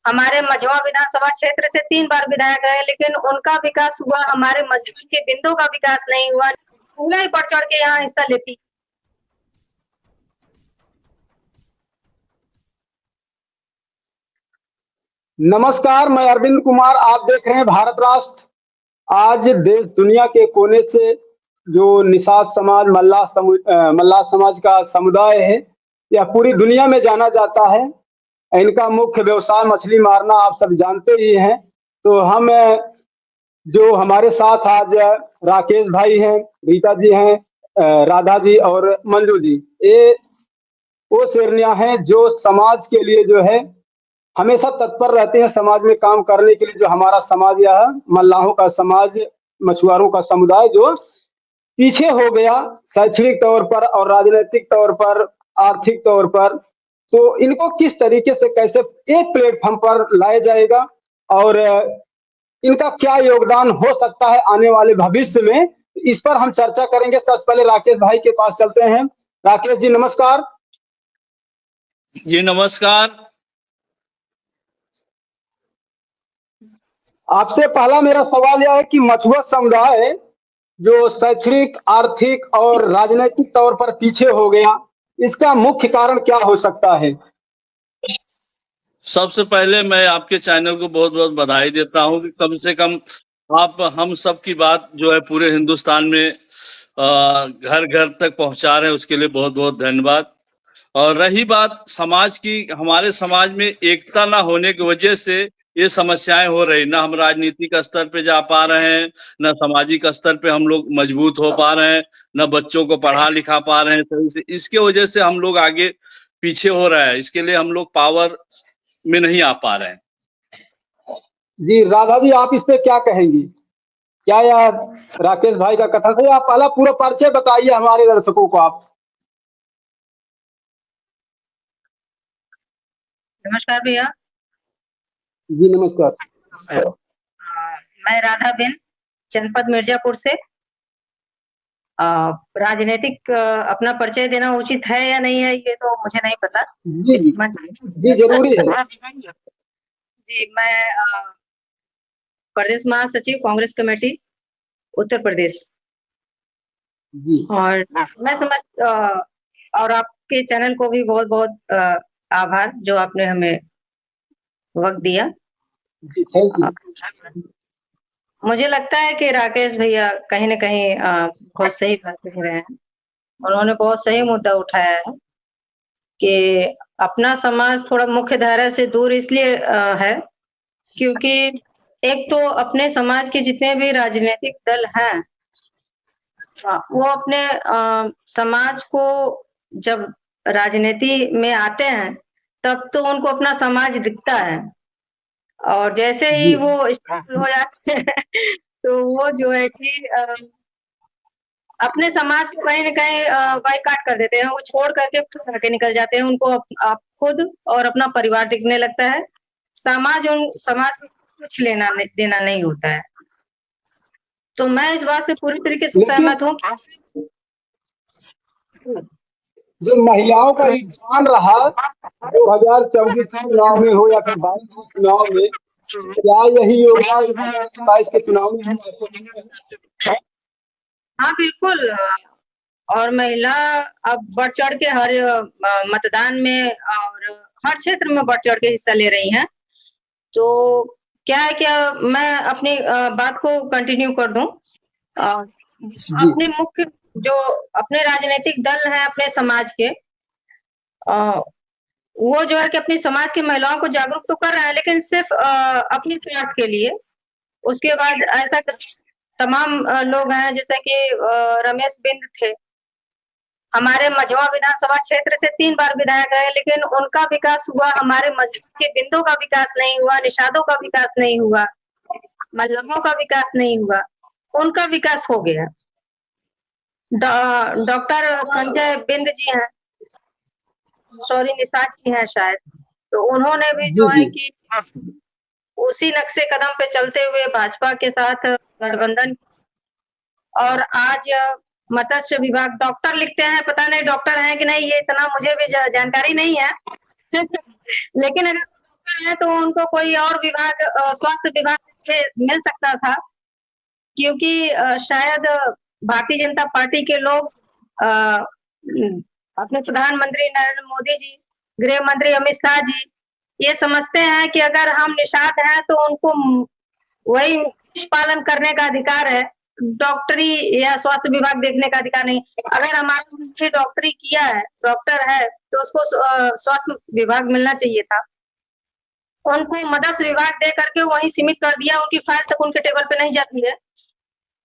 हमारे मझवा विधानसभा क्षेत्र से 3 बार विधायक रहे, लेकिन उनका विकास हुआ, हमारे मझवा के बिंदु का विकास नहीं हुआ। नहीं बढ़ चढ़ के यहाँ हिस्सा लेती। नमस्कार, मैं अरविंद कुमार। आप देख रहे हैं भारत राष्ट्र। आज देश दुनिया के कोने से जो निषाद समाज मल्लाह समाज का समुदाय है, यह पूरी दुनिया में जाना जाता है। इनका मुख्य व्यवसाय मछली मारना, आप सब जानते ही हैं। तो हम जो हमारे साथ आज राकेश भाई हैं, रीता जी हैं, राधा जी और मंजू जी, ये वो शेरनियां हैं जो समाज के लिए जो है हमेशा तत्पर रहते हैं, समाज में काम करने के लिए। जो हमारा समाज यह मल्लाहों का समाज, मछुआरों का समुदाय जो पीछे हो गया शैक्षणिक तौर पर और राजनीतिक तौर पर, आर्थिक तौर पर, तो इनको किस तरीके से कैसे एक प्लेटफॉर्म पर लाया जाएगा और इनका क्या योगदान हो सकता है आने वाले भविष्य में, इस पर हम चर्चा करेंगे। सबसे पहले राकेश भाई के पास चलते हैं। राकेश जी नमस्कार। जी नमस्कार। आपसे पहला मेरा सवाल यह है कि मछुआ समुदाय जो शैक्षणिक, आर्थिक और राजनीतिक तौर पर पीछे हो गया, इसका मुख्य कारण क्या हो सकता है? सबसे पहले मैं आपके चैनल को बहुत बहुत बधाई देता हूं कि कम से कम आप हम सब की बात जो है पूरे हिंदुस्तान में घर घर तक पहुंचा रहे हैं, उसके लिए बहुत बहुत धन्यवाद। और रही बात समाज की, हमारे समाज में एकता ना होने की वजह से ये समस्याएं हो रही। ना हम राजनीतिक स्तर पे जा पा रहे हैं, ना सामाजिक स्तर पे हम लोग मजबूत हो पा रहे हैं, ना बच्चों को पढ़ा लिखा पा रहे हैं सही से। इसके वजह से हम लोग आगे पीछे हो रहा है, इसके लिए हम लोग पावर में नहीं आ पा रहे हैं। जी राधा जी, आप इस पे क्या कहेंगी? क्या यह राकेश भाई का कथन है? आप पहला पूरा परिचय बताइए हमारे दर्शकों को आप। नमस्कार भैया। जी नमस्कार। मैं राधा बेन, जनपद मिर्जापुर से। राजनीतिक अपना परिचय देना उचित है या नहीं है ये तो मुझे नहीं पता। जी जी जरूरी है। जी, मैं प्रदेश महासचिव कांग्रेस कमेटी उत्तर प्रदेश। जी। और मैं समझ और आपके चैनल को भी बहुत बहुत आभार जो आपने हमें वक्त दिया। जी थैंक यू। मुझे लगता है कि राकेश भैया कहीं न कहीं बहुत सही बात कह रहे हैं। उन्होंने बहुत सही मुद्दा उठाया है कि अपना समाज थोड़ा मुख्य धारा से दूर इसलिए है क्योंकि एक तो अपने समाज के जितने भी राजनीतिक दल हैं, वो अपने समाज को जब राजनीति में आते हैं तब तो उनको अपना समाज दिखता है, और जैसे ही जी। वो स्टेबल हो जाते हैं तो वो जो है कि अपने समाज को कहीं न कहीं बायकॉट कर देते हैं, वो छोड़ करके खुद आगे निकल जाते हैं। उनको आप खुद और अपना परिवार दिखने लगता है। समाज से कुछ लेना देना नहीं होता है। तो मैं इस बात से पूरी तरीके से लेकिन सहमत हूँ। जो महिलाओं का योगदान रहा 2024 के चुनाव में हो या फिर 22 के चुनाव में, क्या यही योगदान 2022 के चुनाव में हम आपको दिख रहे हैं? हाँ, बिल्कुल। और महिला अब बढ़ चढ़ के हर मतदान में और हर क्षेत्र में बढ़ चढ़ के हिस्सा ले रही हैं। तो क्या है कि मैं अपनी बात को कंटिन्यू कर दूं। अपने मुख्य जो अपने राजनीतिक दल हैं अपने समाज के, वो जो है कि अपनी समाज की महिलाओं को जागरूक तो कर रहे हैं, लेकिन सिर्फ अपनी स्वार्थ के लिए। उसके बाद ऐसा तमाम लोग हैं जैसे कि रमेश बिंद थे, हमारे मझवा विधानसभा क्षेत्र से 3 बार विधायक रहे, लेकिन उनका विकास हुआ, हमारे मझवा के बिंदु का विकास नहीं हुआ, निषादों का विकास नहीं हुआ, मल्लमों का विकास नहीं हुआ। उनका विकास हो गया। डॉक्टर संजय बिंद जी हैं, सॉरी निषाद जी हैं शायद, तो उन्होंने भी जो है कि उसी नक्शे कदम पे चलते हुए भाजपा के साथ गठबंधन, और आज मत्स्य विभाग डॉक्टर लिखते हैं, पता नहीं डॉक्टर हैं कि नहीं, ये इतना मुझे भी जानकारी नहीं है लेकिन अगर है तो उनको कोई और विभाग, स्वास्थ्य विभाग से मिल सकता था, क्योंकि शायद भारतीय जनता पार्टी के लोग अपने प्रधानमंत्री नरेंद्र मोदी जी, गृह मंत्री अमित शाह जी ये समझते हैं कि अगर हम निषाद हैं तो उनको वही पालन करने का अधिकार है, डॉक्टरी या स्वास्थ्य विभाग देखने का अधिकार नहीं। अगर हमारा मुख्य डॉक्टरी किया है, डॉक्टर है, तो उसको स्वास्थ्य विभाग मिलना चाहिए था। उनको मदस्य विभाग दे करके वहीं सीमित कर दिया, उनकी फाइल तक उनके टेबल पे नहीं जाती है।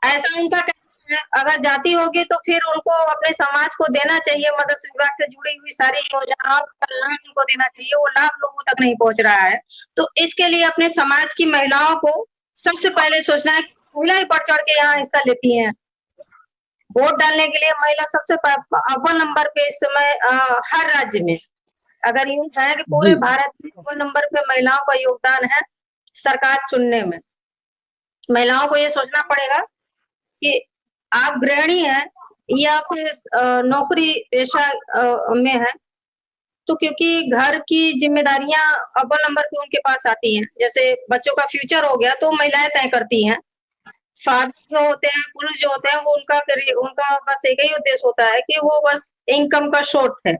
ऐसा उनका कहना है, अगर जाती होगी तो फिर उनको अपने समाज को देना चाहिए, मदस्य विभाग से जुड़ी हुई सारी योजनाओं का लाभ उनको देना चाहिए, वो लाभ लोगों तक नहीं पहुंच रहा है। तो इसके लिए अपने समाज की महिलाओं को सबसे पहले सोचना है कि महिला ही बढ़ चढ़ के यहाँ हिस्सा लेती हैं। वोट डालने के लिए महिला सबसे अव्वल नंबर पे इस समय हर राज्य में, अगर यूं है कि पूरे भारत में अव्वल नंबर पे महिलाओं का योगदान है सरकार चुनने में। महिलाओं को ये सोचना पड़ेगा कि आप गृहिणी हैं या फिर नौकरी पेशा में है, तो क्योंकि घर की जिम्मेदारियां अव्वल नंबर पे उनके पास आती हैं। जैसे बच्चों का फ्यूचर हो गया तो महिलाएं तय करती हैं। फादर जो होते हैं, पुरुष जो होते हैं, वो उनका बस एक ही उद्देश्य होता है कि वो बस इनकम का सोर्स है,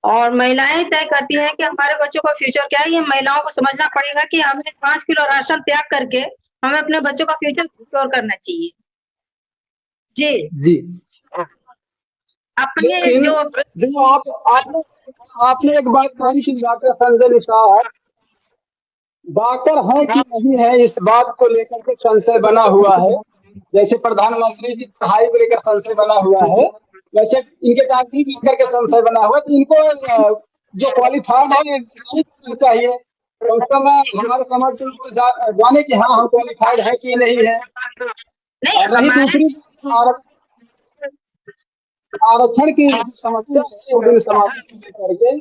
और महिलाएं तय करती हैं कि हमारे बच्चों का फ्यूचर क्या है। ये महिलाओं को समझना पड़ेगा कि हमें 5 किलो राशन त्याग करके हमें अपने बच्चों का फ्यूचर सिक्योर करना चाहिए। जी जी। अपने जो आपने एक बात कही कि डॉक्टर संजय निषाद डॉक्टर है कि नहीं है, इस बात को लेकर के संशय बना हुआ है। जैसे प्रधानमंत्री की पढ़ाई को लेकर संशय बना हुआ है, वैसे इनके डॉक्टरी को लेकर के संशय बना हुआ है। तो इनको जो क्वालिफाइड है चाहिए, तो उस समय हमारे समाज के लोग जाने कि हाँ हम क्वालिफाइड है कि नहीं है। और रही दूसरी आरक्षण की समस्या है समाज करके,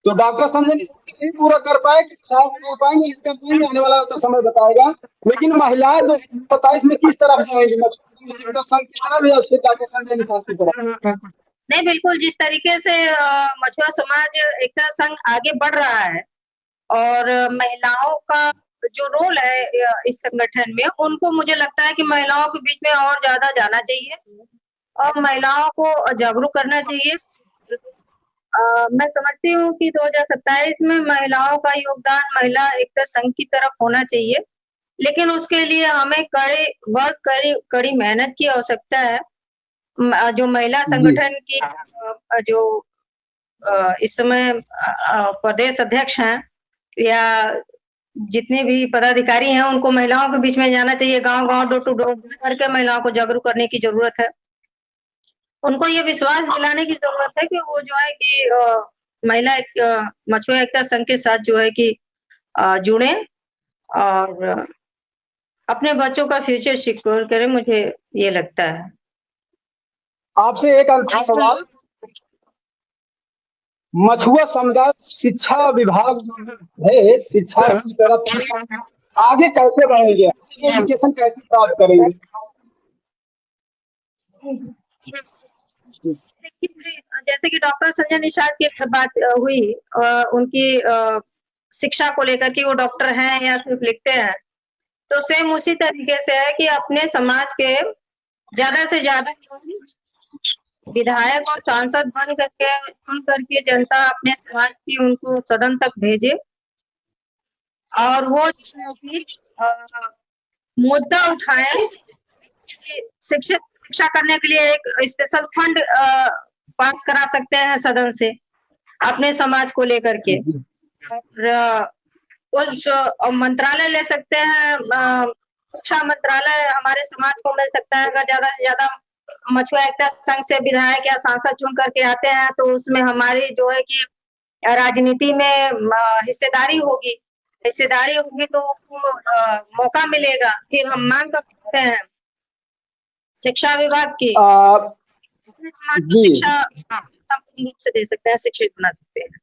तो डॉक्टर संजय नहीं पूरा कर पाए, कर पाएंगे आने वाला तो समय बताएगा। लेकिन महिलाएं 2027 में किस तरफ जाएंगी, डॉक्टर संजय निषाद की तरफ? नहीं, बिल्कुल जिस तरीके से मछुआ समाज एकता संघ आगे बढ़ रहा है और महिलाओं का जो रोल है इस संगठन में, उनको मुझे लगता है कि महिलाओं के बीच में और ज्यादा जाना चाहिए और महिलाओं को जागरूक करना चाहिए। मैं समझती हूँ कि 2027 में महिलाओं का योगदान महिला एकता संघ की तरफ होना चाहिए, लेकिन उसके लिए हमें कड़ी मेहनत की आवश्यकता है। जो महिला संगठन की जो इस समय प्रदेश अध्यक्ष हैं या जितने भी पदाधिकारी हैं, उनको महिलाओं के बीच में जाना चाहिए, गांव-गांव, डोर टू डोर करके महिलाओं को जागरूक करने की जरूरत है। उनको ये विश्वास दिलाने की जरूरत है कि वो जो है कि महिला मछुआ एकता संघ के साथ जो है कि जुड़े और अपने बच्चों का फ्यूचर सिक्योर करें, मुझे ये लगता है। आपसे एक अंतिम सवाल, मछुआ समुदाय शिक्षा विभाग है, शिक्षा की तरफ आगे कैसे बढ़ेंगे, एजुकेशन कैसे प्राप्त करेंगे? जैसे कि डॉक्टर संजय निषाद की बात हुई, उनकी शिक्षा को लेकर कि वो डॉक्टर हैं या सिर्फ लिखते हैं, तो सेम उसी तरीके से है कि अपने समाज के ज्यादा से ज्यादा विधायक और सांसद बन करके चुन करके जनता अपने समाज की उनको सदन तक भेजे और वो मुद्दा उठाए। शिक्षा करने के लिए एक स्पेशल फंड पास करा सकते हैं सदन से अपने समाज को लेकर के, और उस मंत्रालय ले सकते हैं, शिक्षा मंत्रालय हमारे समाज को मिल सकता है। अगर ज्यादा से ज्यादा मछुआ एकता संघ से विधायक या सांसद चुन करके आते हैं तो उसमें हमारी जो है कि राजनीति में हिस्सेदारी होगी तो मौका मिलेगा, फिर हम मांग कर सकते हैं शिक्षा विभाग की शिक्षा रूप से दे सकते हैं, शिक्षित बना सकते हैं।